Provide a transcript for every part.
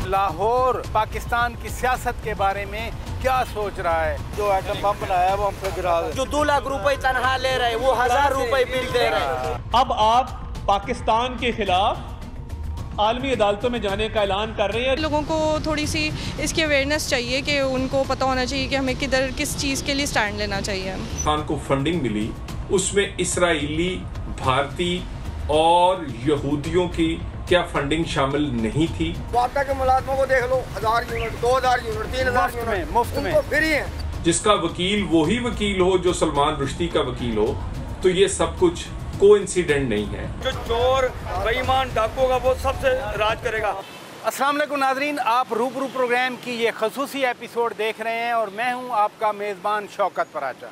लाहौर पाकिस्तान की सियासत के बारे में क्या सोच रहा है। जो एटम बम बनाया वो हम पे गिरा दे। जो 2 लाख रुपए तनख्वाह ले रहे हैं वो 1000 रुपए बिल दे रहे हैं। अब आप पाकिस्तान के खिलाफ आलमी अदालतों में जाने का ऐलान कर रहे हैं। लोगों को थोड़ी सी इसकी अवेयरनेस चाहिए कि उनको पता होना चाहिए कि हमें किधर किस चीज़ के लिए स्टैंड लेना चाहिए। पाकिस्तान को फंडिंग मिली, उसमें इसराइली, भारतीय और यहूदियों की क्या फंडिंग शामिल नहीं थी। वाक़ा के मुलाजमों को देख लो, 1000 यूनिट, 2000 यूनिट, 3000 यूनिट मुफ्त में फ्री है। जिसका वकील वही वकील हो जो सलमान रुश्दी का वकील हो, तो ये सब कुछ कोइंसिडेंट नहीं है। जो चोर बेईमान डाकू होगा वो सबसे राज करेगा। अस्सलाम वालेकुम नाजरीन, आप रूबरू प्रोग्राम की ये खसूसी एपिसोड देख रहे हैं और मैं हूं आपका मेज़बान शौकत पराचा।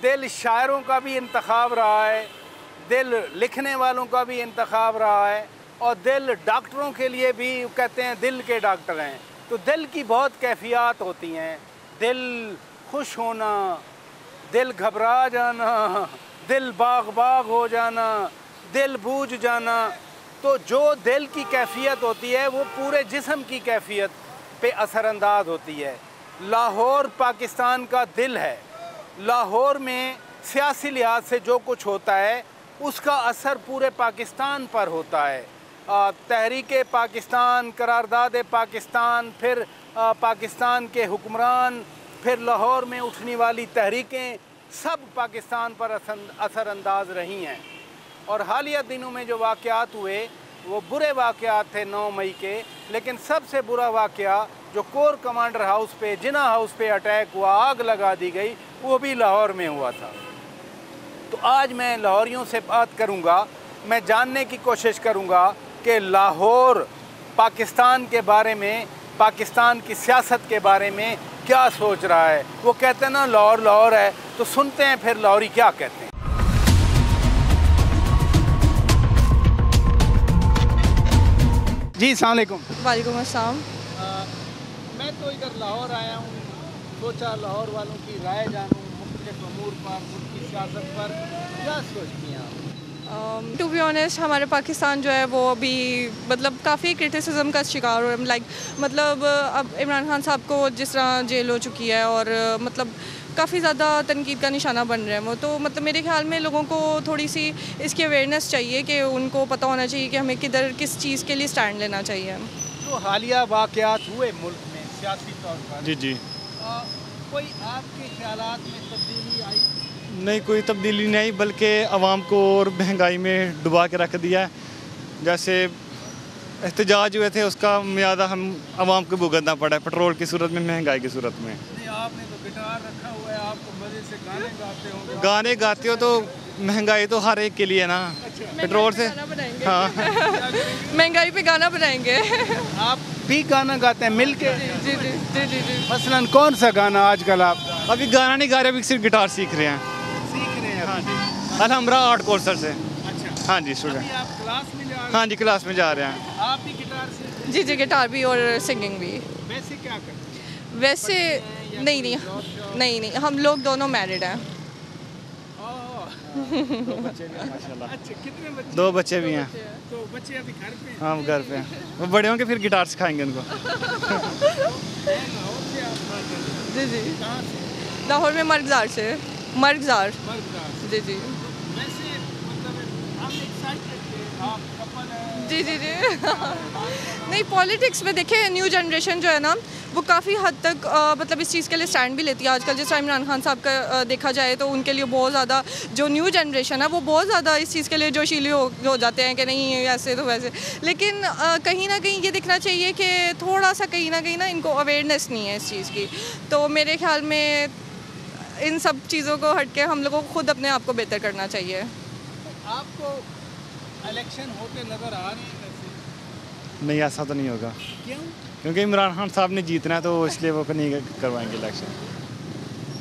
दिल शायरों का भी इंतखाब रहा है, दिल लिखने वालों का भी इंतखाब रहा है और दिल डॉक्टरों के लिए भी कहते हैं दिल के डॉक्टर हैं। तो दिल की बहुत कैफियत होती हैं, दिल खुश होना, दिल घबरा जाना, दिल बाग बाग हो जाना, दिल बूझ जाना। तो जो दिल की कैफियत होती है वो पूरे जिस्म की कैफियत पे असरअंदाज होती है। लाहौर पाकिस्तान का दिल है। लाहौर में सियासी लिहाज से जो कुछ होता है उसका असर पूरे पाकिस्तान पर होता है। तहरीक पाकिस्तान, करारदाद पाकिस्तान, फिर पाकिस्तान के हुक्मरान, फिर लाहौर में उठने वाली तहरीकें सब पाकिस्तान पर असरअंदाज रही हैं। और हालिया दिनों में जो वाक़यात हुए वो बुरे वाक़यात थे 9 मई के, लेकिन सबसे बुरा वाक़या जो कोर कमांडर हाउस पे, जिना हाउस पे अटैक हुआ, आग लगा दी गई, वो भी लाहौर में हुआ था। तो आज मैं लाहौरियों से बात करूंगा, मैं जानने की कोशिश करूंगा कि लाहौर पाकिस्तान के बारे में, पाकिस्तान की सियासत के बारे में क्या सोच रहा है। वो कहते हैं ना लाहौर लाहौर है, तो सुनते हैं फिर लाहौरी क्या कहते हैं। जी अस्सलाम वालेकुम। वालेकुम अस्सलाम। मैं तो इधर लाहौर आया हूँ, सोचा लाहौर वालों की राय जानूँ मुख्तलिफ अमूर पर, मुल्क की सियासत पर क्या सोचती हैं आप। टू बी ऑनेस्ट हमारे पाकिस्तान जो है वो अभी मतलब काफ़ी क्रिटिसिज्म का शिकार हो रहा है। मतलब अब इमरान खान साहब को जिस तरह जेल हो चुकी है और मतलब काफ़ी ज़्यादा तनकीद का निशाना बन रहे हैं वो। तो मतलब मेरे ख्याल में लोगों को थोड़ी सी इसकी अवेयरनेस चाहिए कि उनको पता होना चाहिए कि हमें किधर किस चीज़ के लिए स्टैंड लेना चाहिए। जो हालिया वाक़यात हुए मुल्क में सियासी तौर पर, जी कोई आपके ख़यालात में तब्दीली आई? नहीं, कोई तब्दीली नहीं आई, बल्कि आवाम को और महंगाई में डुबा के रख दिया है। जैसे एहतजाज हुए थे उसका म्यादा हम आवाम को भुगतना पड़ा है, पेट्रोल की सूरत में, महंगाई की सूरत में। नहीं, आपने तो गिटार रखा हुआ है, आप तो मज़े से गाने गाते होंगे। गाने गाते हो तो महंगाई तो हर एक के लिए ना। पेट्रोल से हाँ महंगाई पे गाना बनाएंगे। आप भी गाना गाते हैं मिल के? जी जी जी जी जी। मसलन कौन सा गाना आजकल आप अभी गाना नहीं गा रहे, अभी सिर्फ गिटार सीख रहे हैं। सीख रहे हैं? हाँ जी, अलहमरा आर्ट कोर्सर से। अच्छा, हाँ जी, स्टूडेंट। अभी आप क्लास में जा रहे हैं? हाँ जी, क्लास में जा रहे हैं। आप भी गिटार से? जी जी, गिटार भी और सिंगिंग भी। वैसे क्या करते हैं? वैसे नहीं, हम लोग दोनों मैरिड हैं। माशाल्लाह। अच्छा, कितने बच्चे? 2 बच्चे भी हैं। तो बच्चे अभी घर पे हैं? हाँ, घर पे हैं। वो बड़े होंगे फिर गिटार सिखाएंगे उनको। लाहौर से आप बात कर रहे हैं? जी जी, कहाँ से? लाहौर में मर्गज़ार से। मर्गज़ार मर्गज़ार से। जी जी वैसे मतलब आप एक्साइटेड थे, आप कपल हैं? जी जी नहीं, पॉलिटिक्स में देखें न्यू जनरेशन जो है ना वो काफ़ी हद तक मतलब इस चीज़ के लिए स्टैंड भी लेती है आजकल। जिस टाइम इमरान खान साहब का देखा जाए तो उनके लिए बहुत ज़्यादा जो न्यू जनरेशन है वो बहुत ज़्यादा इस चीज़ के लिए जोशीले हो जाते हैं कि नहीं ऐसे तो वैसे। लेकिन कहीं ना कहीं ये दिखना चाहिए कि थोड़ा सा कहीं ना इनको अवेयरनेस नहीं है इस चीज़ की। तो मेरे ख्याल में इन सब चीज़ों को हट के हम लोगों को खुद अपने आप को बेहतर करना चाहिए। आपको इलेक्शन होते नज़र आ रहे हैं वैसे? नहीं, ऐसा तो नहीं होगा। क्यों? क्योंकि इमरान खान साहब ने जीतना है तो इसलिए वो नहीं करवाएंगे इलेक्शन।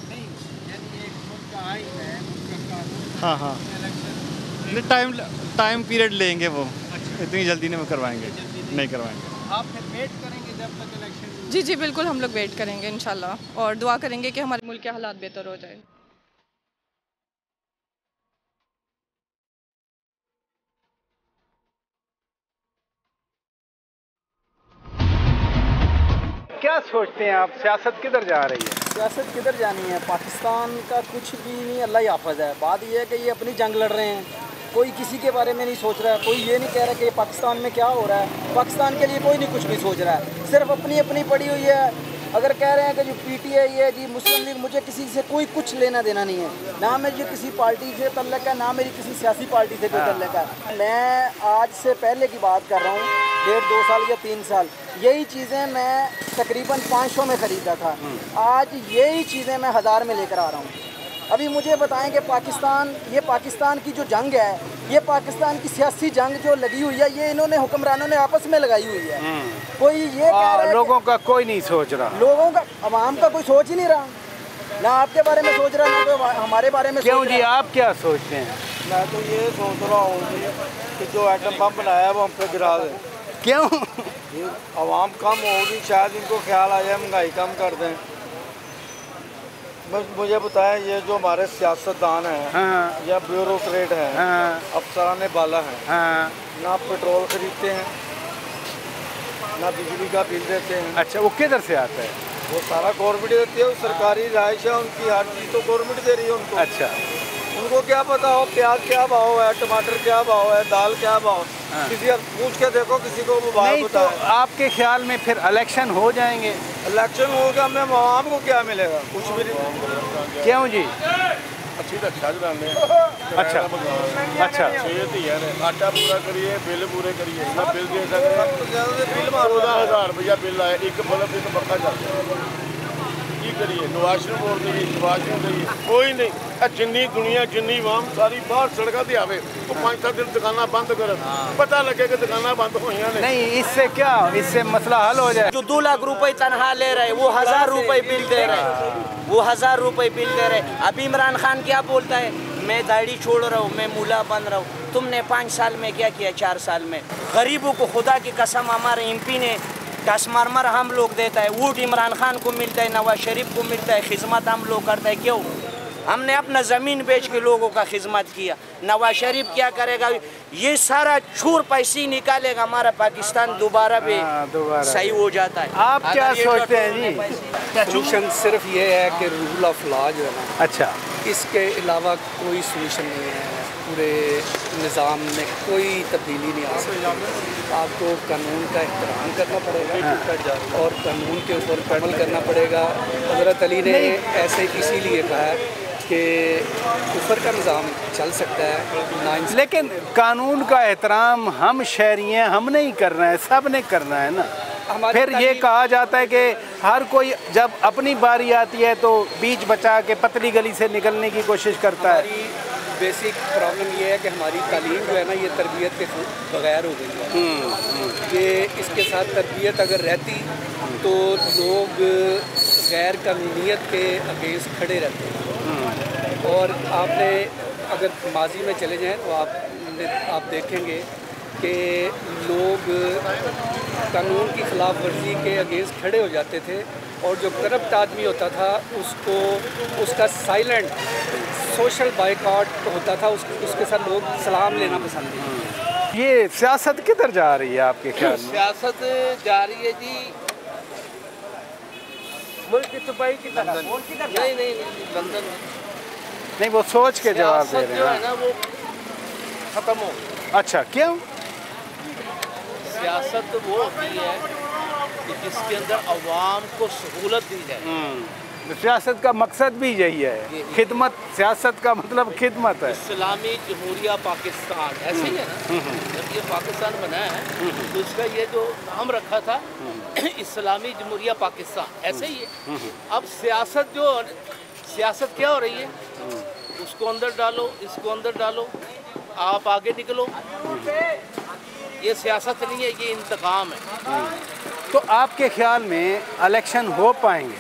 नहीं, यानी एक मुल्क का आइन है, मुल्क का कानून है, हाँ इलेक्शन टाइम पीरियड लेंगे वो। इतनी जल्दी नहीं वो करवाएंगे, नहीं करवाएंगे। आप फिर वेट करेंगे जब तक इलेक्शन? जी जी बिल्कुल, हम लोग वेट करेंगे इंशाल्लाह और दुआ करेंगे कि हमारे मुल्क के हालात बेहतर हो जाए। क्या सोचते हैं आप, सियासत किधर जा रही है? सियासत किधर जानी है, पाकिस्तान का कुछ भी नहीं, अल्लाह ही हाफ़िज़ है। बात यह है कि ये अपनी जंग लड़ रहे हैं, कोई किसी के बारे में नहीं सोच रहा है, कोई ये नहीं कह रहा कि पाकिस्तान में क्या हो रहा है, पाकिस्तान के लिए कोई नहीं कुछ भी सोच रहा है, सिर्फ अपनी अपनी पड़ी हुई है। अगर कह रहे हैं कि जो PTI है जी मुस्लिम लीग, मुझे किसी से कोई कुछ लेना देना नहीं है, ना मुझे किसी पार्टी से तल्लक है, ना मेरी किसी सियासी पार्टी से कोई तल्लक है। मैं आज से पहले की बात कर रहा हूँ, 1.5-2 साल या 3 साल, यही चीज़ें मैं तकरीबन 500 में ख़रीदा था, आज यही चीज़ें मैं 1000 में लेकर आ रहा हूँ। अभी मुझे बताएं कि पाकिस्तान, ये पाकिस्तान की जो जंग है, ये पाकिस्तान की सियासी जंग जो लगी हुई है, ये इन्होंने हुक्मरानों ने आपस में लगाई हुई है। कोई ये कह रहा है लोगों का कोई नहीं सोच रहा, लोगों का, अवाम का कोई सोच ही नहीं रहा, ना आपके बारे में सोच रहा, ना तो हमारे बारे में। क्यों जी, आप क्या सोचते हैं? मैं तो ये सोच रहा हूँ कि जो एटम बम बनाया है वो हम पे गिरा दे। क्यों? आवाम कम होगी, शायद इनको ख्याल आ जाए महंगाई कम कर दें। बस मुझे बताएं, ये जो हमारे सियासतदान हैं, हाँ, या ब्यूरोक्रेट हैं, हाँ, अफसरान बाला हैं, हाँ। ना पेट्रोल खरीदते हैं, ना बिजली का बिल देते हैं। अच्छा, वो किधर से आता है? वो सारा गवर्नमेंट देती है, वो सरकारी राइश है उनकी, हर चीज़ तो गवर्नमेंट दे रही है उनको। अच्छा, उनको क्या पता हो प्याज क्या भाव है, टमाटर क्या भाव है, दाल क्या भाव। हाँ। किसी पूछ के देखो, किसी को वो भाव नहीं तो बताए। आपके ख्याल में फिर इलेक्शन हो जाएंगे? इलेक्शन होगा, हमें आवाम को क्या मिलेगा? कुछ भी नहीं। क्यों जी? अच्छी रक्षा चलाने अच्छा, अच्छा, आटा पूरा करिए, बिल पूरे करिए, ना बिल दे सकते। बिल 14,000 रुपया बिल आया, एक बल्ब एक पक्का चलता की करिए। नवाज शरीफ बोल करिए, नवाज शरीफ करिए, कोई नहीं। जिन्नी दुनिया जिन्नी आवाम सारी बाहर सड़कों पर आवे, तो 5-7 दिन दुकाना बंद कर, पता लगे कि दुकाना बंद हुई ने। नहीं, इससे क्या, इससे मसला हल हो जाए। जो 2 लाख रुपए तनख्वाह ले रहे, वो 1000 रुपए बिल दे रहे, वो 1000 रुपए बिल दे रहे। अभी इमरान खान क्या बोलता है, मैं दाढ़ी छोड़ रहा हूँ, मैं मुला बन रहा हूँ। तुमने 5 साल में क्या किया, 4 साल में? गरीबों को खुदा की कसम हमारे MP ने टसमरमर हम लोग देता है, वोट इमरान खान को मिलता है, नवाज शरीफ को मिलता है, खिदमत हम लोग करता है। क्यों? हमने अपना ज़मीन बेच के लोगों का खिदमत किया। नवाज शरीफ क्या करेगा? ये सारा छूर पैसे निकालेगा, हमारा पाकिस्तान दोबारा भी सही हो जाता है। आप क्या सोचते हैं जी? सोल्यूशन सिर्फ ये है कि रूल ऑफ लॉ जो है ना, अच्छा, इसके अलावा कोई सोल्यूशन नहीं है। पूरे निज़ाम में कोई तब्दीली नहीं आ सकती। आपको कानून का एहतराम करना पड़ेगा और कानून के ऊपर अमल करना पड़ेगा। हज़रत अली ने ऐसे इसीलिए कहा है कि कुफर का निज़ाम चल सकता है, लेकिन कानून का एहतराम हम शहरी हैं, हम नहीं कर रहे हैं, सब ने करना है ना। फिर ये कहा जाता है कि हर कोई जब अपनी बारी आती है तो बीच बचा के पतली गली से निकलने की कोशिश करता है। बेसिक प्रॉब्लम ये है कि हमारी तालीम जो है ना, ये तरबियत के बगैर हो गई है। ये इसके साथ तरबियत अगर रहती तो लोग गैर कानूनियत के अगेंस्ट खड़े रहते हैं। और आपने अगर माजी में चले जाएं तो आप देखेंगे कि लोग कानून की खिलाफ वर्जी के अगेंस्ट खड़े हो जाते थे, और जो करप्ट आदमी होता था उसका साइलेंट सोशल बाइकआउट होता था, उसके साथ लोग सलाम लेना पसंद नहीं करते। ये सियासत किधर जा रही है आपके ख्याल में? सियासत जा रही है जी मुल्क की तुपाई की तरफ। नहीं, लंदन नहीं, वो सोच के जवाब दे रहे जो है हैं ना, वो खत्म हो। अच्छा, क्यों? सियासत वो होती है कि जिसके अंदर अवाम को सहूलत दी जाए। सियासत का मकसद भी यही है, खिदमत। सियासत का मतलब खिदमत है। इस्लामी जमहूरिया पाकिस्तान ऐसे ही है ना। जब ये पाकिस्तान बना है तो इसका ये जो नाम रखा था इस्लामी जमहूरिया पाकिस्तान, ऐसे ही है। अब सियासत क्या हो रही है, उसको अंदर डालो, इसको अंदर डालो, आप आगे निकलो। ये सियासत नहीं है, ये इंतकाम है। तो आपके ख्याल में इलेक्शन हो पाएंगे?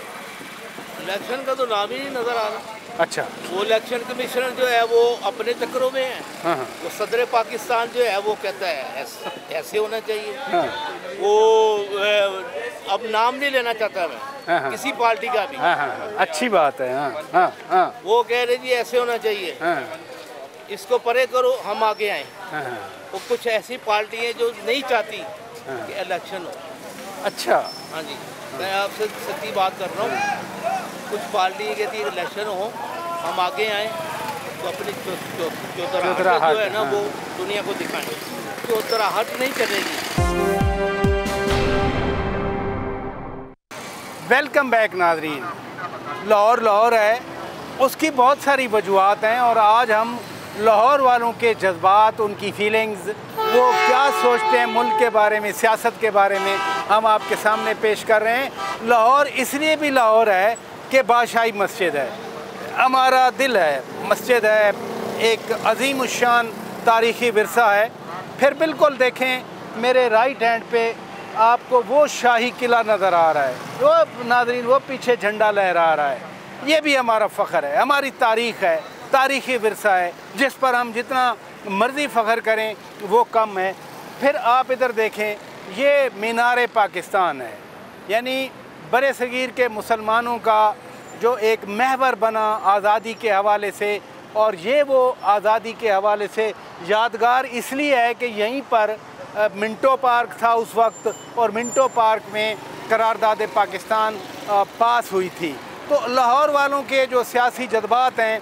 इलेक्शन का तो नाम ही नहीं नज़र आ रहा। अच्छा, वो इलेक्शन कमीशनर जो है वो अपने चक्करों में है। हाँ, वो सदर पाकिस्तान जो है वो कहता है ऐसे होना चाहिए। हाँ, वो अब नाम नहीं लेना चाहता मैं, हाँ, किसी पार्टी का भी। हाँ, हाँ, अच्छी बात है। हाँ, हाँ, हाँ, वो कह रहे जी ऐसे होना चाहिए, हाँ, इसको परे करो, हम आगे आए। हाँ, वो कुछ ऐसी पार्टी है जो नहीं चाहती कि इलेक्शन हो। अच्छा, हाँ जी, मैं आपसे सच्ची बात कर रहा हूँ। कुछ पार्टी के थी इलेक्शन हो, हम आगे आए तो अपनी चौतराहट जो है ना वो दुनिया को दिखाएं। चौतराहट नहीं चलेगी। वेलकम बैक नाजरीन। लाहौर लाहौर है, उसकी बहुत सारी वजूहत हैं और आज हम लाहौर वालों के जज्बात, उनकी फीलिंग्स, वो क्या सोचते हैं मुल्क के बारे में, सियासत के बारे में हम आपके सामने पेश कर रहे हैं। लाहौर इसलिए भी लाहौर है कि बादशाही मस्जिद है, हमारा दिल है, मस्जिद है, एक अजीम उशान तारीख़ी विरसा है। फिर बिल्कुल देखें मेरे राइट हैंड पे आपको वो शाही किला नज़र आ रहा है, वो नाज़रीन वो पीछे झंडा लहरा रहा है। ये भी हमारा फ़ख्र है, हमारी तारीख़ है, तारीख़ी विरसा है, जिस पर हम जितना मर्ज़ी फ़ख्र करें वो कम है। फिर आप इधर देखें, ये मीनार पाकिस्तान है, यानी बड़े सगीर के मुसलमानों का जो एक महवर बना आज़ादी के हवाले से, और ये वो आज़ादी के हवाले से यादगार इसलिए है कि यहीं पर मिंटो पार्क था उस वक्त, और मिंटो पार्क में करारदाद पाकिस्तान पास हुई थी। तो लाहौर वालों के जो सियासी जज्बात हैं,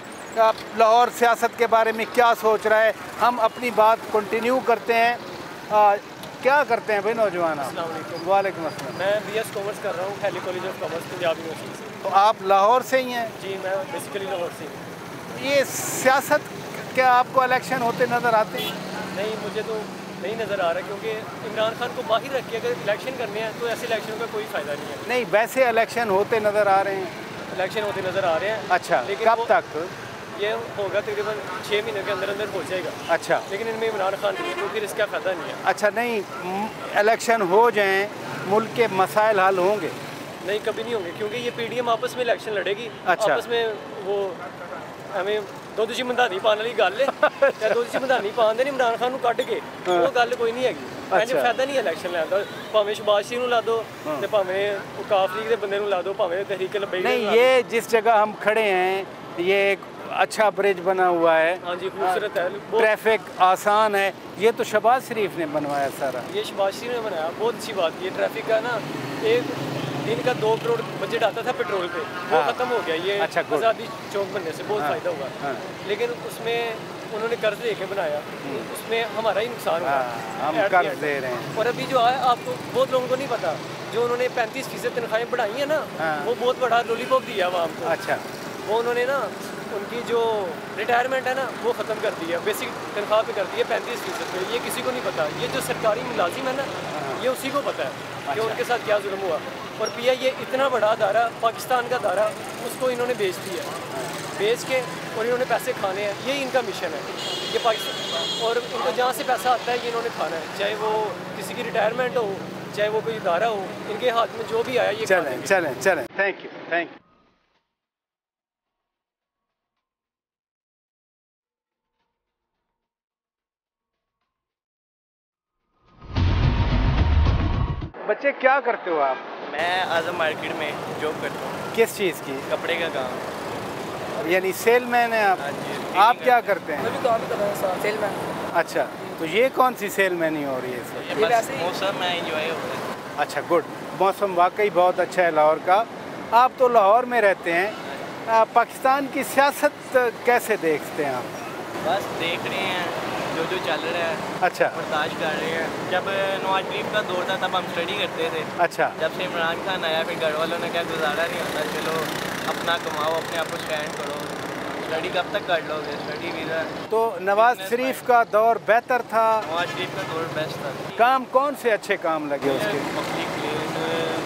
लाहौर सियासत के बारे में क्या सोच रहा है, हम अपनी बात कंटिन्यू करते हैं। क्या करते हैं भाई नौजवान? वालेकुम अस्सलाम। मैं BS कॉमर्स कर रहा हूँ Hailey college of commerce Punjab university से। तो आप लाहौर से ही हैं? जी, मैं बेसिकली लाहौर से। ये सियासत क्या आपको इलेक्शन होते नज़र आते हैं? नहीं, मुझे तो नहीं नज़र आ रहा, क्योंकि इमरान खान को बाहर रख के अगर इलेक्शन करने हैं तो ऐसे इलेक्शन का कोई फ़ायदा नहीं है। नहीं, वैसे इलेक्शन होते नज़र आ रहे हैं। इलेक्शन होते नज़र आ रहे हैं। अच्छा, लेकिन कब तक? ये होगा तकरीबन 6 महीने के अंदर अंदर हो जाएगा। अच्छा, लेकिन इनमें इमरान खान नहीं है तो फिर इसका फ़ायदा नहीं है। अच्छा, नहीं इलेक्शन हो जाएं, मुल्क के मसाइल हल होंगे? नहीं, कभी नहीं होंगे, क्योंकि ये PDM आपस में इलेक्शन लड़ेगी। अच्छा। आपस में वो हमें दुध च मंधानी पाने वाली गल है, दुध च मंधानी पान देनी इमरान खान कट के, वो गल कोई नहीं हैगी। अच्छा। फायदा नहीं इलेक्शन लैन दा, भावें शहबाज शरीफ ला दो ते भावें काफ लीग के बंदे ला दो, भावें तहरीक लबैक। नहीं, ये जिस जगह हम खड़े हैं ये एक अच्छा ब्रिज बना हुआ है। हाँ जी, खूबसूरत है, ट्रैफिक आसान है। ये तो शहबाज शरीफ ने बनवाया सारा। ये शहबाज शरीफ ने बनाया, बहुत अच्छी बात। ये ट्रैफिक का ना एक दिन का 2 करोड़ बजट आता था पेट्रोल पे, वो ख़त्म हो गया। ये अच्छा, आज़ादी चौक बनने से बहुत फ़ायदा हुआ। लेकिन उसमें उन्होंने कर्ज लेके बनाया, उसमें हमारा ही नुकसान हुआ। हम कर्ज दे रहे हैं। और अभी जो है, आपको बहुत लोगों को नहीं पता, जो उन्होंने 35% तनख्वाहें बढ़ाई हैं ना, वो बहुत बड़ा लॉलीपॉप दिया आवाम को। अच्छा, वो उन्होंने ना उनकी जो रिटायरमेंट है ना वो ख़त्म कर दी है, बेसिक तनख्वाह पे कर दी है 35% पे। ये किसी को नहीं पता, ये जो सरकारी मुलाजिम है ना, ये उसी को पता है कि उनके साथ क्या जुल्म हुआ। और PI ये इतना बड़ा अदारा, पाकिस्तान का अदारा, उसको इन्होंने बेच दिया, बेच के और इन्होंने पैसे खाने हैं। यही इनका मिशन है, ये पाकिस्तान। और इनको जहाँ से पैसा आता है ये इन्होंने खाना है, चाहे वो किसी की रिटायरमेंट हो, चाहे वो कोई इदारा हो, इनके हाथ में जो भी आया ये चलें चलें चलें। Thank you, thank you. बच्चे क्या करते हो आप? मैं आज़म मार्केट में जॉब करता हूँ। किस चीज़ की? कपड़े का काम। यानी सेलमैन है आप? आप क्या करते हैं? मैं भी काम कर रहा हूँ, सेलमैन। अच्छा, तो ये कौन सी सेलमैनी हो रही है? ये बस मौसम में एंजॉय होता है। अच्छा, गुड। मौसम वाकई बहुत अच्छा है लाहौर का। आप तो लाहौर में रहते हैं, पाकिस्तान की सियासत कैसे देखते हैं आप? बस देख रहे हैं जो चल रहा है। अच्छा, बर्दाश्त कर रहे हैं। जब नवाज शरीफ का दौर था तब हम स्टडी करते थे। अच्छा, जब से इमरान खान आया फिर घर वालों ने क्या गुजारा नहीं होता, चलो अपना कमाओ, अपने आप को स्टैंड करो, स्टडी कब तक कर लोगे, स्टडी वीज़ा। तो नवाज शरीफ का दौर बेहतर था? नवाज शरीफ का दौर बेस्ट था। काम कौन से अच्छे काम लगे उसके? पब्लिक प्लेस,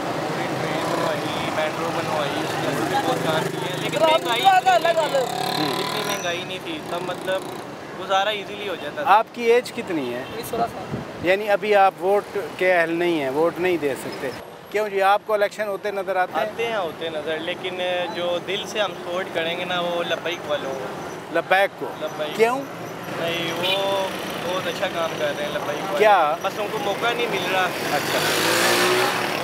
पूरी ट्रेन बनवाई, मेट्रो बनवाई, उसने बहुत काम किए। लेकिन महंगाई, इतनी महंगाई नहीं थी तब, मतलब गुजारा इजीली हो जाता था। आपकी एज कितनी है? 16 साल। यानी अभी आप वोट के अहल नहीं हैं, वोट नहीं दे सकते। क्यों जी, आपको इलेक्शन होते नज़र आते हैं? होते नज़र, लेकिन जो दिल से हम सपोर्ट करेंगे ना वो लब्बैक वालों को। लब्बैक को? लब्बैक। क्यों? नहीं, वो बहुत अच्छा काम कर रहे हैं लब्बैक वाले। क्या? बस उनको मौका नहीं मिल रहा। अच्छा,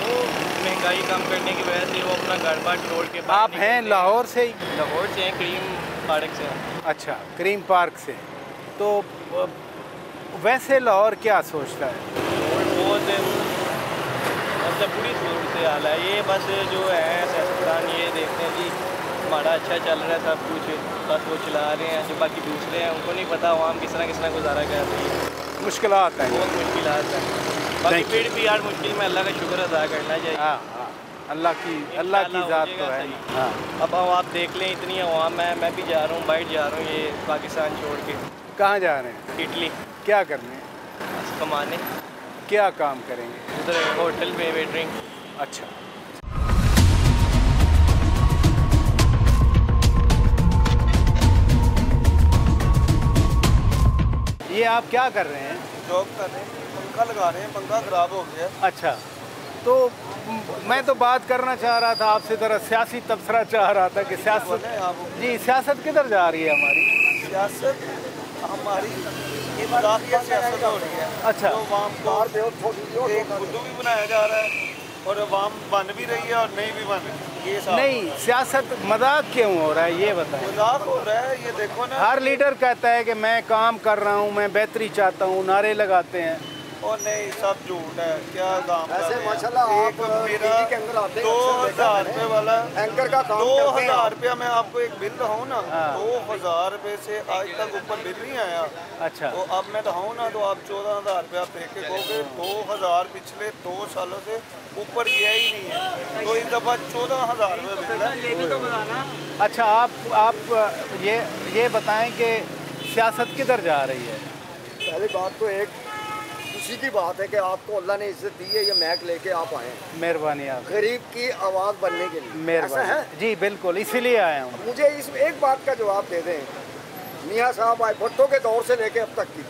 वो महंगाई कम करने की वजह से वो अपना घर बार छोड़ के। आप हैं लाहौर से ही? लाहौर से हैं, क्रीम पार्क से। अच्छा, क्रीम पार्क से। तो वैसे लाहौर क्या सोचता है? बहुत मतलब बुरी सूरत हाल है। ये बस जो है सियासतदान ये देखते हैं जी हमारा अच्छा चल रहा है सब कुछ, बस वो चला रहे हैं, जो बाकी दूसरे हैं उनको नहीं पता आवाम किस तरह गुजारा कर रही है। मुश्किलात हैं, बहुत मुश्किलात हैं। बाकी फिर भी यार मुश्किल में अल्लाह का शुक्र अदा करना चाहिए। हाँ, अल्लाह की ज़ात तो है। हाँ। अब आप देख लें इतनी आवाम है, मैं भी जा रहा हूँ, बाइट जा रहा हूँ ये पाकिस्तान छोड़ के। कहाँ जा रहे हैं? इटली। क्या करने? बस कमाने। क्या काम करेंगे? उधर होटल में वेटरिंग। अच्छा। ये आप क्या कर रहे हैं? जॉब कर रहे हैं, पंखा लगा रहे हैं, पंखा खराब हो गया। अच्छा, तो मैं तो बात करना चाह रहा था आपसे, ज़रा सियासी तबसरा चाह रहा था कि सियासत जी सियासत किधर जा रही है हमारी? सियासत हमारी इमदादिया सियासत हो रही है। अच्छा, तो वाम को एक खुदू भी बनाया जा रहा है और वाम बन भी रही है और नहीं भी बन रही। ये नहीं, सियासत मजाक क्यों हो रहा है ये बताएं। मजाक हो रहा है, ये देखो ना। हर लीडर कहता है कि मैं काम कर रहा हूँ, मैं बेहतरी चाहता हूँ, नारे लगाते हैं। और नहीं, सब झूठ है। क्या काम ऐसे माशाल्लाह आप मेरा के अंदर आते हैं, 2000 रुपये वाला एंकर का काम 2000 रुपया मैं आपको एक बिल रहा ना, 2000 रुपये से आज तक ऊपर बिल नहीं आया। अच्छा, तो अब मैं रहा ना, तो आप 14,000 रुपया दे के कहोगे 2000 पिछले 2 सालों से ऊपर गया ही नहीं है, तो इस दफ़ा 14,000 रुपये बिल है। अच्छा, आप ये बताएं कि सियासत किधर जा रही है? पहली बात तो एक खुशी की बात है कि आपको अल्लाह ने इज्जत दी है, ये महक लेके आप आए हैं। मेहरबानी आप, गरीब की आवाज़ बनने के लिए। मेहरबानी है जी, बिल्कुल इसीलिए आया हूँ। मुझे इस एक बात का जवाब दे दें। मियाँ साहब आए भुट्टो के दौर से लेके अब तक की,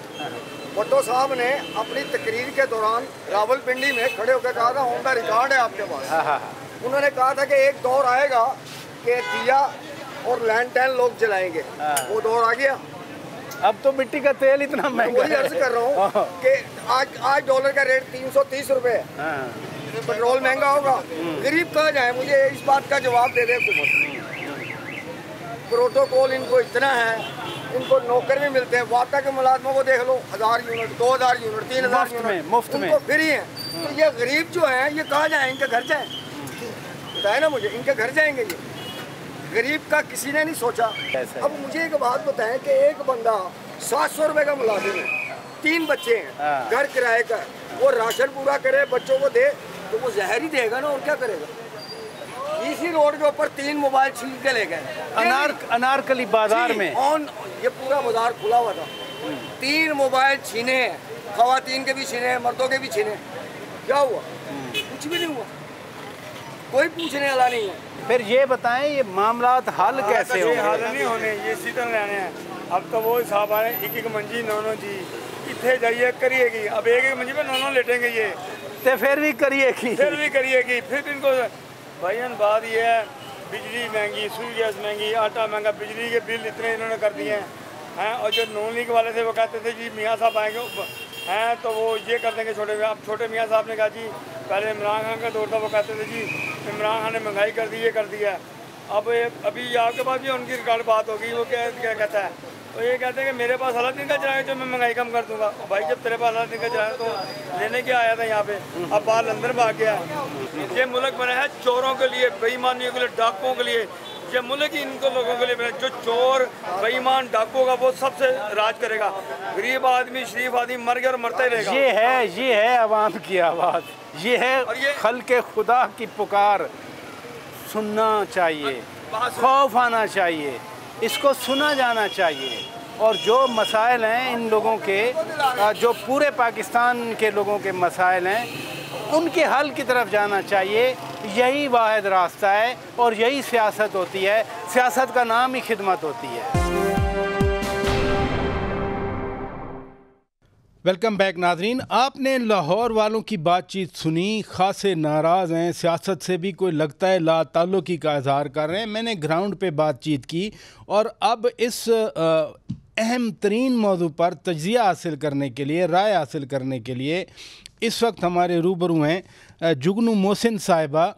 भुट्टो साहब ने अपनी तकरीर के दौरान रावलपिंडी में खड़े होकर कहा था ऑन द रिकॉर्ड है आपके पास, उन्होंने कहा था कि एक दौर आएगा कि दिया और लैंटर्न लोग जलाएंगे। वो दौर आ गया। अब तो मिट्टी का तेल इतना महंगा है। वही अर्ज कर रहा हूँ कि आज डॉलर का रेट 330 रुपये है, पेट्रोल महंगा होगा, गरीब कहाँ जाए? मुझे इस बात का जवाब दे दे हुकूमत। प्रोटोकॉल इनको इतना है, इनको नौकर भी मिलते हैं, वाक़ा के मुलाजमों को देख लो, 1000 यूनिट, 2000 यूनिट, 3000 यूनिट मुफ्त में फ्री है। तो ये गरीब जो है ये कहाँ जाए? इनके घर जाए? बताए ना मुझे, इनके घर जाएंगे ये? गरीब का किसी ने नहीं सोचा। अब मुझे एक बात बताएं कि एक बंदा 700 रुपये का मुलाजिम है, 3 बच्चे हैं, घर किराए का, वो राशन पूरा करे, बच्चों को दे, तो वो जहर ही देगा ना, और क्या करेगा? इसी रोड के ऊपर 3 मोबाइल छीन के ले गए अनारकली बाजार में। ऑन ये पूरा बाजार खुला हुआ था, 3 मोबाइल छीने, खवातीन के भी छीने, मर्दों के भी छीने। क्या हुआ? कुछ भी नहीं हुआ, कोई पूछने वाला नहीं है। फिर ये बताएं ये मामलात हल कैसे होंगे? हल नहीं होने, ये सीधन रहने हैं। अब तो वो हिसाब आ रहे हैं, एक मंजी 9 जी इतने जाइए करिएगी, अब एक मंजी पे 9 लेटेंगे ये, तो फिर भी करिएगी, फिर इनको भाईजान बात ये है, बिजली महंगी, सुई गैस महंगी, आटा महंगा, बिजली के बिल इतने इन्होंने कर दिए हैं। और जो नॉन लीग वाले थे वो कहते थे जी मियाँ साहब आएंगे हैं तो वो ये कर देंगे छोटे मियाँ। अब छोटे मियाँ साहब ने कहा जी, पहले इमरान खान का दौर था, वो कहते थे जी इमरान खान ने महंगाई कर दी, ये कर दिया। अब अभी आपके पास भी उनकी रिकॉर्ड बात होगी, वो क्या कहता है, तो ये कहते हैं कि मेरे पास हालत नहीं का चलाए जो मैं महंगाई कम कर दूंगा। भाई जब तेरे पास हालत नहीं का चलाए तो लेने क्या आया था यहाँ पे? अब बाहर लंदन भाग गया। ये मुल्क बना है चोरों के लिए, बेईमानियों के लिए, डाकुओं के लिए। ये मुल्क ही इनको लोगों के लिए बना, जो चोर बेईमान डाकू होगा वो सबसे राज करेगा। गरीब आदमी शरीफ आदमी मर गया और मरता ही रहेगा। ये है अवाम की आवाज़, ये है खल्के खुदा की पुकार। सुनना चाहिए, खौफ आना चाहिए, इसको सुना जाना चाहिए। और जो मसाइल हैं इन लोगों के, जो पूरे पाकिस्तान के लोगों के मसाइल हैं, उनके हल की तरफ जाना चाहिए। यही वाहिद रास्ता है और यही सियासत होती है। सियासत का नाम ही खिदमत होती है। वेलकम बैक नाजरीन, आपने लाहौर वालों की बातचीत सुनी। खासे नाराज़ हैं, सियासत से भी कोई लगता है ला ताल्लुकी का इजहार कर रहे हैं। मैंने ग्राउंड पे बातचीत की और अब इस अहम तरीन मौजू पर तज्ज़िया हासिल करने के लिए, राय हासिल करने के लिए इस वक्त हमारे रूबरू हैं जुगनू मोहसिन साहिबा,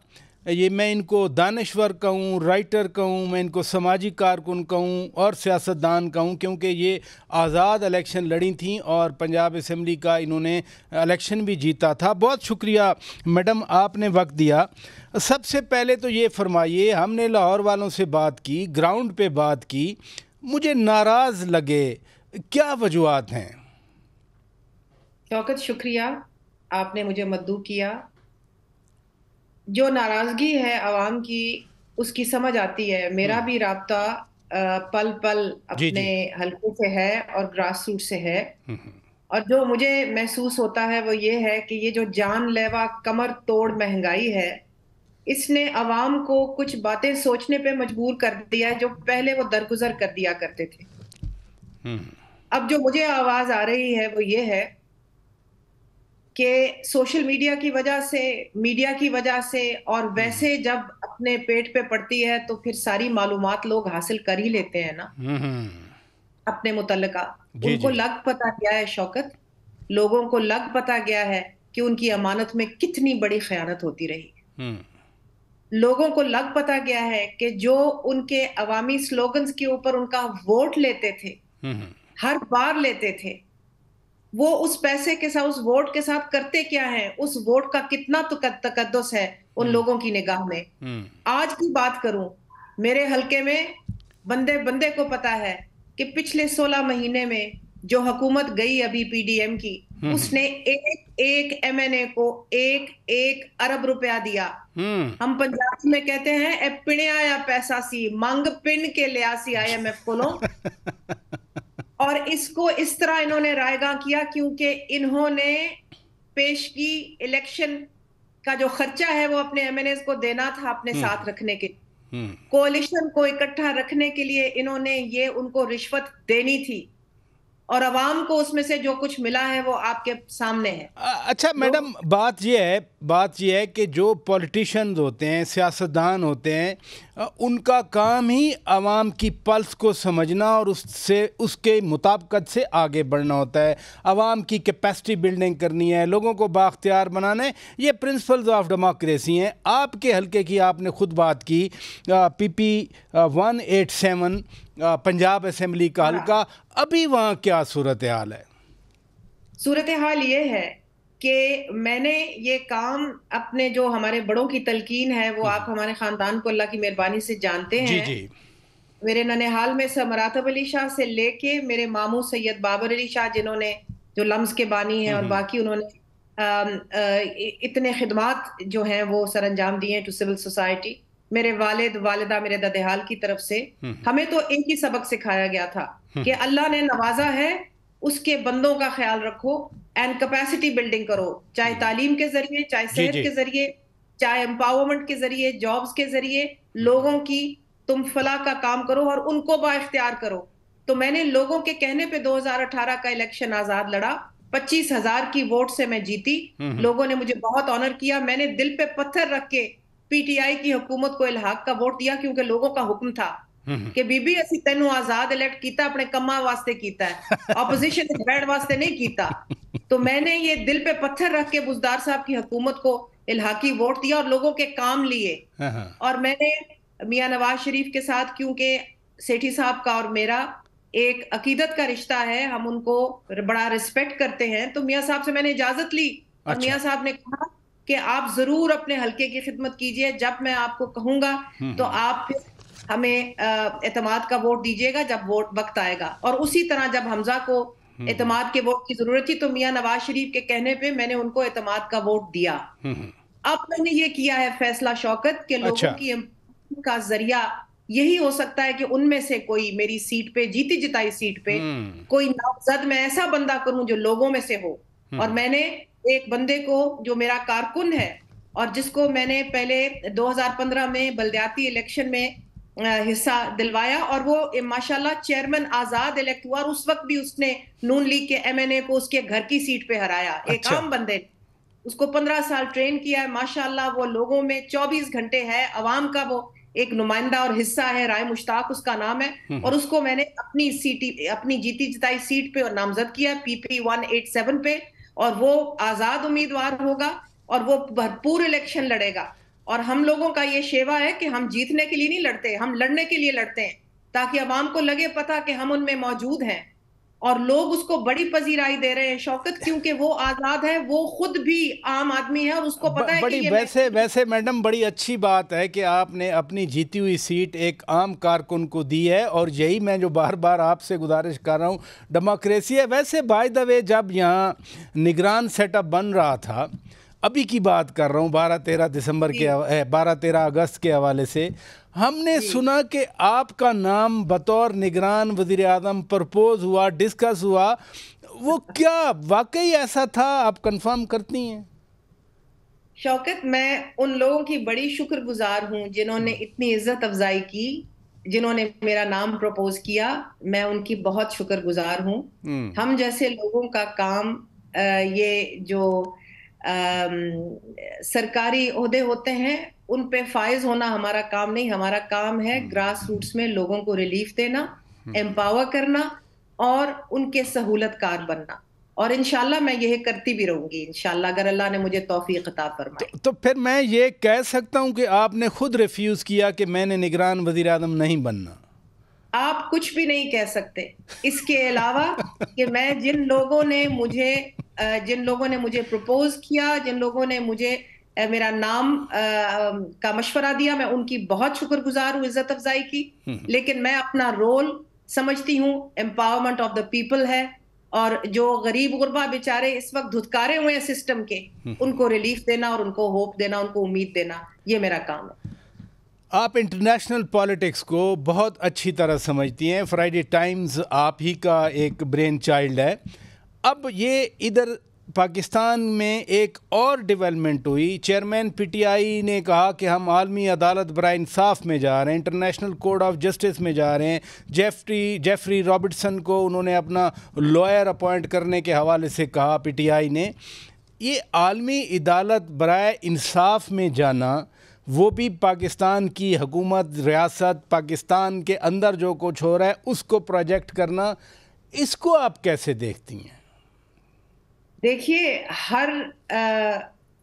ये मैं इनको दानश्वर कहूँ, राइटर कहूँ, मैं इनको समाजी कारकुन कहूँ और सियासतदान कहूँ, क्योंकि ये आज़ाद इलेक्शन लड़ी थी और पंजाब असम्बली का इन्होंने इलेक्शन भी जीता था। बहुत शुक्रिया मैडम, आपने वक्त दिया। सबसे पहले तो ये फरमाइए, हमने लाहौर वालों से बात की, ग्राउंड पे बात की, मुझे नाराज़ लगे, क्या वजूहात हैं? शौकत, शुक्रिया, आपने मुझे मद्दू किया। जो नाराज़गी है आवाम की, उसकी समझ आती है। मेरा भी राब्ता पल पल अपने हल्के से है और ग्रास रूट से है, और जो मुझे महसूस होता है वो ये है कि ये जो जानलेवा कमर तोड़ महंगाई है, इसने आवाम को कुछ बातें सोचने पे मजबूर कर दिया है जो पहले वो दरगुजर कर दिया करते थे। अब जो मुझे आवाज़ आ रही है वो ये है कि सोशल मीडिया की वजह से, मीडिया की वजह से, और वैसे जब अपने पेट पे पड़ती है तो फिर सारी मालूमात लोग हासिल कर ही लेते हैं ना अपने मुतल्लिका। उनको लग पता गया है शौकत, लोगों को लग पता गया है कि उनकी अमानत में कितनी बड़ी खयानत होती रही। लोगों को लग पता गया है कि जो उनके अवामी स्लोगन्स के ऊपर उनका वोट लेते थे, हर बार लेते थे, वो उस पैसे के साथ, उस वोट के साथ करते क्या है, उस वोट का कितना तकद्दुस है उन लोगों की निगाह में। आज की बात करूं, मेरे हलके में बंदे बंदे को पता है कि पिछले 16 महीने में जो हुकूमत गई अभी पीडीएम की, उसने एक एक एमएनए को 1 अरब रुपया दिया। हम पंजाबी में कहते हैं ए पिणिया या पैसा सी, मांग पिन के लिया सी IMF को। और इसको इस तरह इन्होंने रायगा किया क्योंकि इन्होंने पेश की इलेक्शन का जो खर्चा है वो अपने एमएनएस को देना था, अपने साथ रखने के, कोalition को इकट्ठा रखने के लिए इन्होंने ये उनको रिश्वत देनी थी, और अवाम को उसमें से जो कुछ मिला है वो आपके सामने है। अच्छा मैडम, बात ये है कि जो पॉलिटिशियंस होते हैं, सियासतदान होते हैं, उनका काम ही आवाम की पल्स को समझना और उससे, उसके मुताबिकत से आगे बढ़ना होता है। आवाम की कैपेसिटी बिल्डिंग करनी है, लोगों को बाख्तियार बनाना है, ये प्रिंसिपल्स ऑफ डेमोक्रेसी हैं। आपके हल्के की आपने खुद बात की, PP 187 पंजाब असम्बली का हल्का, अभी वहाँ क्या सूरत हाल है? सूरत हाल ये है कि मैंने ये काम अपने, जो हमारे बड़ों की तलकीन है वो आप हमारे ख़ानदान को अल्लाह की मेहरबानी से जानते हैं। जी। मेरे ननिहाल में सर मरातब अली शाह से लेके मेरे मामू सैयद बाबर अली शाह, जिन्होंने जो लम्स के बानी हैं, और बाकी उन्होंने इतने खिदमात जो हैं वो सर अंजाम दिए हैं टू सिविल सोसाइटी। मेरे वालिद वालिदा मेरे ददेहाल की तरफ से हमें तो एक ही सबक सिखाया गया था कि अल्लाह ने नवाजा है, उसके बंदों का ख्याल रखो एंड कैपेसिटी बिल्डिंग करो, चाहे तालीम के जरिए, चाहे सेहत के जरिए, चाहे एम्पावरमेंट के जरिए, जॉब्स के जरिए, लोगों की तुम फलाह का काम करो और उनको बाइख्तियार करो। तो मैंने लोगों के कहने पे 2018 का इलेक्शन आजाद लड़ा, 25,000 की वोट से मैं जीती। लोगों ने मुझे बहुत ऑनर किया। मैंने दिल पे पत्थर रख के PTI की हुकूमत को इल्हाक का वोट दिया, क्योंकि लोगों का हुक्म था कि बीबी असी तेनू आजाद इलेक्ट कीता, अपने कम्मा वास्ते कीता है, ऑपोजिशन इस बैड वास्ते नहीं कीता। तो मैंने ये दिल पे पत्थर रख के बुजदार साहब की हुकूमत को इल्हाकी वोट दिया और लोगों के काम लिए। और मैंने मियां नवाज शरीफ के साथ, क्योंकि सेठी साहब का और मेरा एक अकीदत का रिश्ता है, हम उनको बड़ा रिस्पेक्ट करते हैं, तो मियां साहब से मैंने इजाजत ली और मियां साहब ने कहा कि आप जरूर अपने हल्के की खिदमत कीजिए, जब मैं आपको कहूंगा तो आप हमें एतमाद का वोट दीजिएगा जब वोट वक्त आएगा। और उसी तरह जब हमजा को एतमाद के वोट की जरूरत थी तो मियां नवाज शरीफ के कहने पे मैंने उनको एतमाद का वोट दिया। अब मैंने ये किया है फैसला शौकत के लोगों की का जरिया यही हो सकता है कि उनमें से कोई मेरी सीट पे, जीती जिताई सीट पे, कोई नामजद मैं ऐसा बंदा करूं जो लोगों में से हो। और मैंने एक बंदे को जो मेरा कारकुन है और जिसको मैंने पहले 2015 में बल्दियाती इलेक्शन में हिस्सा दिलवाया, और वो माशाल्लाह चेयरमैन आजाद इलेक्ट हुआ, और उस वक्त भी उसने नून लीग के MNA को उसके घर की सीट पे हराया। एक आम बंदे, उसको 15 साल ट्रेन किया है, माशाल्लाह वो लोगों में 24 घंटे है, अवाम का वो एक नुमाइंदा और हिस्सा है, राय मुश्ताक उसका नाम है। और उसको मैंने अपनी जीती जिताई सीट पे नामजद किया PP 187 पे, और वो आजाद उम्मीदवार होगा और वो भरपूर इलेक्शन लड़ेगा। और हम लोगों का ये शेवा है कि हम जीतने के लिए नहीं लड़ते, हम लड़ने के लिए लड़ते हैं, ताकि अवाम को लगे पता कि हम उनमें मौजूद हैं। और लोग उसको बड़ी पजीराई दे रहे हैं शौकत, क्योंकि वो आजाद है, वो खुद भी आम आदमी है और उसको पता है बड़ी कि ये वैसे मैडम बड़ी अच्छी बात है कि आपने अपनी जीती हुई सीट एक आम कारकुन को दी है, और यही मैं जो बार बार आपसे गुजारिश कर रहा हूँ, डेमोक्रेसी है। वैसे बाय द वे जब यहाँ निगरान सेटअप बन रहा था, अभी की बात कर रहा हूँ 12-13 दिसंबर के 12-13 अगस्त के हवाले से, हमने सुना कि आपका नाम बतौर निगरान वज़ीर आज़म प्रपोज हुआ, डिस्कस हुआ। वो क्या वाकई ऐसा था? आप कंफर्म करती हैं? शौकत, मैं उन लोगों की बड़ी शुक्रगुजार हूँ जिन्होंने इतनी इज्जत अफजाई की, जिन्होंने मेरा नाम प्रपोज किया। मैं उनकी बहुत शुक्रगुजार हूँ। हम जैसे लोगों का काम ये जो सरकारी ओहदे होते हैं उन पे फायज होना हमारा काम नहीं। हमारा काम है ग्रास रूट्स में लोगों को रिलीफ देना, एम्पावर करना और उनके सहूलतकार बनना। और इंशाल्लाह मैं यही करती भी रहूंगी इंशाल्लाह, अगर अल्लाह ने मुझे तौफीक अता फरमाई। तो फिर मैं ये कह सकता हूँ कि आपने खुद रिफ्यूज़ किया कि मैंने निगरान वज़ीर आज़म नहीं बनना? आप कुछ भी नहीं कह सकते इसके अलावा कि मैं जिन लोगों ने मुझे प्रपोज किया, जिन लोगों ने मुझे मेरा नाम का मशवरा दिया, मैं उनकी बहुत शुक्रगुजार हूँ इज्जत अफजाई की। लेकिन मैं अपना रोल समझती हूँ एम्पावरमेंट ऑफ द पीपल है, और जो गरीब गुरबा बेचारे इस वक्त धुतकारे हुए हैं सिस्टम के, उनको रिलीफ देना और उनको होप देना, उनको उम्मीद देना, ये मेरा काम है। आप इंटरनेशनल पॉलिटिक्स को बहुत अच्छी तरह समझती हैं। फ्राइडे टाइम्स आप ही का एक ब्रेन चाइल्ड है। अब ये इधर पाकिस्तान में एक और डेवलपमेंट हुई। चेयरमैन पीटीआई ने कहा कि हम आलमी अदालत बराए इंसाफ में जा रहे हैं, इंटरनेशनल कोर्ट ऑफ जस्टिस में जा रहे हैं। जेफरी रॉबर्टसन को उन्होंने अपना लॉयर अपॉइंट करने के हवाले से कहा पीटीआई ने। ये आलमी अदालत बराए इंसाफ में जाना, वो भी पाकिस्तान की हुकूमत, रियासत, पाकिस्तान के अंदर जो कुछ हो रहा है उसको प्रोजेक्ट करना, इसको आप कैसे देखती हैं? देखिए, हर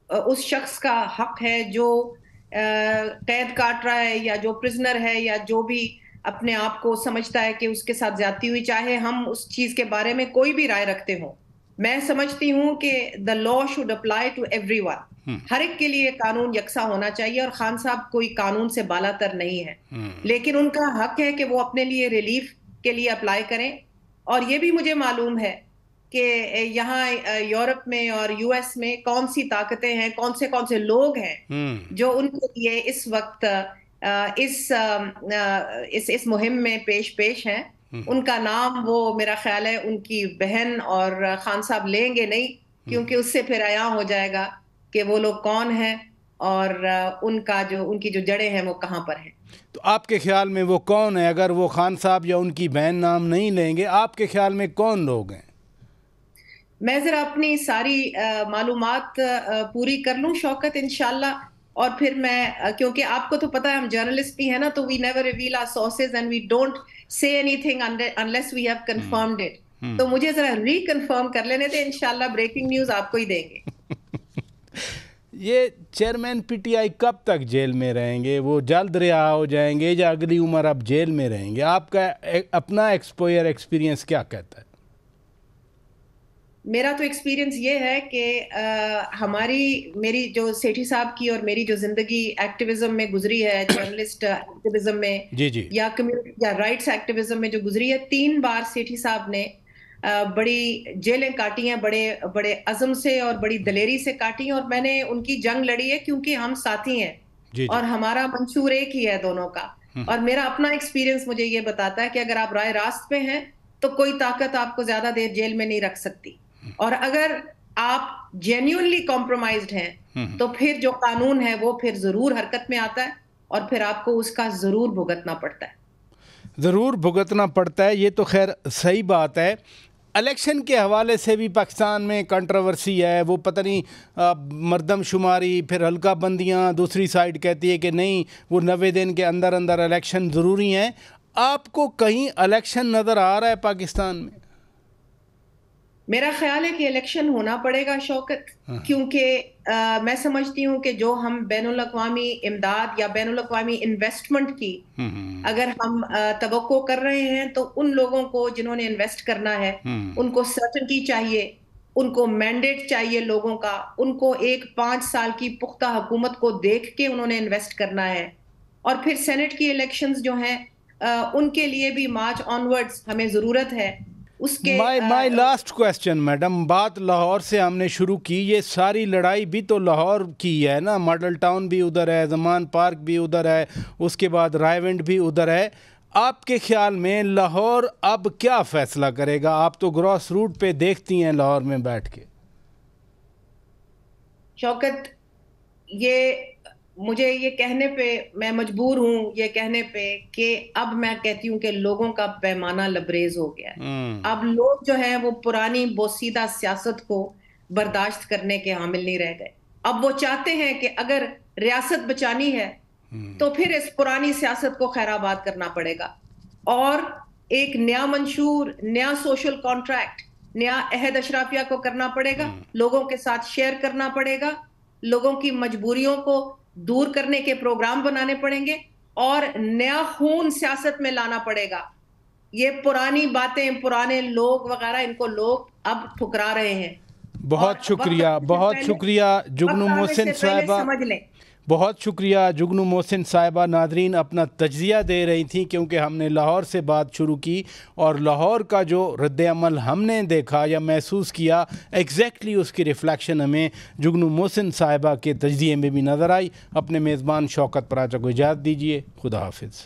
उस शख्स का हक है जो कैद काट रहा है या जो प्रिजनर है या जो भी अपने आप को समझता है कि उसके साथ ज्यादती हुई, चाहे हम उस चीज के बारे में कोई भी राय रखते हो। मैं समझती हूँ कि the law should apply to everyone. हर एक के लिए कानून यकसा होना चाहिए, और खान साहब कोई कानून से बालातर नहीं है, लेकिन उनका हक है कि वो अपने लिए रिलीफ के लिए अप्लाई करें। और ये भी मुझे मालूम है कि यहाँ यूरोप में और यूएस में कौन सी ताकतें हैं, कौन से लोग हैं जो उनके लिए इस वक्त इस मुहिम में पेश हैं। उनका नाम वो मेरा ख्याल है उनकी बहन और खान साहब लेंगे नहीं, क्योंकि उससे फिर आया हो जाएगा कि वो लोग कौन हैं और उनकी जो जड़ें हैं वो कहाँ पर हैं। तो आपके ख्याल में वो कौन है? अगर वो खान साहब या उनकी बहन नाम नहीं लेंगे, आपके ख्याल में कौन लोग हैं? मैं जरा अपनी सारी मालूमात पूरी कर लूं शौकत, इंशाल्लाह, और फिर मैं, क्योंकि आपको तो पता है हम जर्नलिस्ट भी है ना, तो we never reveal our sources and we don't say anything unless we have confirmed it. तो मुझे जरा रिकन्फर्म कर लेने दे, इंशाल्लाह ब्रेकिंग न्यूज आपको ही देंगे। ये चेयरमैन पीटीआई कब तक जेल में रहेंगे? वो जल्द रिहा हो जाएंगे या अगली उम्र अब जेल में रहेंगे? आपका अपना एक्सपीरियंस क्या कहता है? मेरा तो एक्सपीरियंस ये है कि मेरी जो सेठी साहब की और मेरी जो जिंदगी एक्टिविज्म में गुजरी है, जर्नलिस्ट एक्टिविज्म में जी। या कम्युनिटी या राइट्स एक्टिविज्म में जो गुजरी है, 3 बार सेठी साहब ने बड़ी जेलें काटी हैं, बड़े बड़े अज़म से और बड़ी दलेरी से काटी हैं, और मैंने उनकी जंग लड़ी है क्योंकि हम साथी हैं और हमारा मंशूर एक ही है दोनों का। और मेरा अपना एक्सपीरियंस मुझे ये बताता है कि अगर आप राय रास्त पे हैं तो कोई ताकत आपको ज्यादा देर जेल में नहीं रख सकती, और अगर आप जेन्युइनली कॉम्प्रोमाइज्ड हैं तो फिर जो कानून है वो फिर जरूर हरकत में आता है और फिर आपको उसका जरूर भुगतना पड़ता है। ज़रूर भुगतना पड़ता है, ये तो खैर सही बात है। इलेक्शन के हवाले से भी पाकिस्तान में कंट्रोवर्सी है। वो पता नहीं मरदमशुमारी, फिर हल्का बंदियाँ, दूसरी साइड कहती है कि नहीं, वो 90 दिन के अंदर अंदर इलेक्शन ज़रूरी हैं। आपको कहीं इलेक्शन नज़र आ रहा है पाकिस्तान में? मेरा ख्याल है कि इलेक्शन होना पड़ेगा शौकत, क्योंकि मैं समझती हूँ कि जो हम बैनुल अक़वामी इमदाद या बैनुल अक़वामी इन्वेस्टमेंट की अगर हम तवक्को कर रहे हैं, तो उन लोगों को जिन्होंने इन्वेस्ट करना है उनको सर्टेनिटी चाहिए, उनको मैंडेट चाहिए लोगों का, उनको एक 5 साल की पुख्ता हुकूमत को देख के उन्होंने इन्वेस्ट करना है। और फिर सेनेट की इलेक्शंस जो हैं उनके लिए भी मार्च ऑनवर्ड्स हमें ज़रूरत है। उसके माय लास्ट क्वेश्चन मैडम, बात लाहौर से हमने शुरू की, ये सारी लड़ाई भी तो लाहौर की है ना, मॉडल टाउन भी उधर है, जमान पार्क भी उधर है, उसके बाद रायविंड भी उधर है। आपके ख्याल में लाहौर अब क्या फैसला करेगा? आप तो ग्रॉस रूट पे देखती हैं लाहौर में बैठ के। शौकत, ये मुझे ये कहने पे मैं मजबूर हूँ ये कहने पे कि अब मैं कहती हूँ कि लोगों का पैमाना लबरेज हो गया है। अब लोग जो हैं वो पुरानी बोसीदा सियासत को बर्दाश्त करने के हामिल नहीं रह गए। अब वो चाहते हैं कि अगर रियासत बचानी है तो फिर इस पुरानी सियासत को खैराबाद करना पड़ेगा और एक नया मंशूर, नया सोशल कॉन्ट्रैक्ट, नया अहद अशराफिया को करना पड़ेगा, लोगों के साथ शेयर करना पड़ेगा, लोगों की मजबूरियों को दूर करने के प्रोग्राम बनाने पड़ेंगे और नया खून सियासत में लाना पड़ेगा। ये पुरानी बातें, पुराने लोग वगैरह, इनको लोग अब ठुकरा रहे हैं। बहुत शुक्रिया, बहुत शुक्रिया जुगनू मोहसिन साहिबा, समझ लें। बहुत शुक्रिया जुगनू मोहसिन साहिबा। नादरीन अपना तज्जिया दे रही थी क्योंकि हमने लाहौर से बात शुरू की और लाहौर का जो रद्द-ए-अमल हमने देखा या महसूस किया, एग्जैक्टली उसकी रिफ्लेक्शन हमें जुगनू मोहसिन साहिबा के तज्जिए में भी नज़र आई। अपने मेज़बान शौकत पराचा को इजाज़त दीजिए। खुदा हाफिज़।